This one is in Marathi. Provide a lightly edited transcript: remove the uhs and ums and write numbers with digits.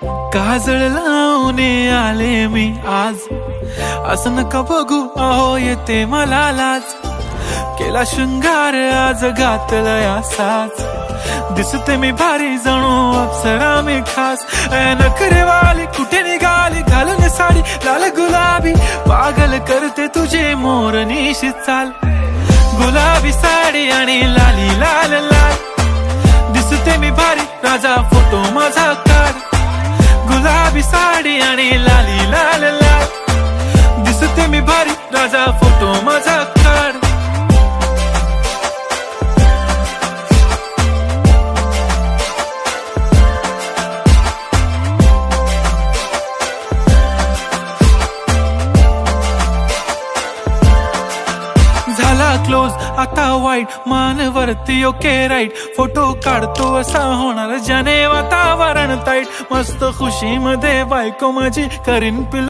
काजळ लावून आले मी आज, असं नका बघू अहो येते मला लाज। केला शृंगार आज घातला साज, दिसते मी भारी जणू अप्सरा मी खास। नखरेवाली कुठे निघाली घालून साडी लाल गुलाबी, पागल करते तुझे मोरनीशी चाल। गुलाबी साडी आणि लाली लाल लाल, दिसते मी भारी राजा फोटो माझा काढ। गुलाबी साडी आणि लाली लाल लाल, दिसते मी भारी राजा फोटो माझा काढ। झाला क्लोज आता वाईट, मान वरती ओके राईट, फोटो काढतो असा होणार ज्याने वातावरण ताईट। मस्त खुशी मध्ये बायको माझी करीन पिल्लू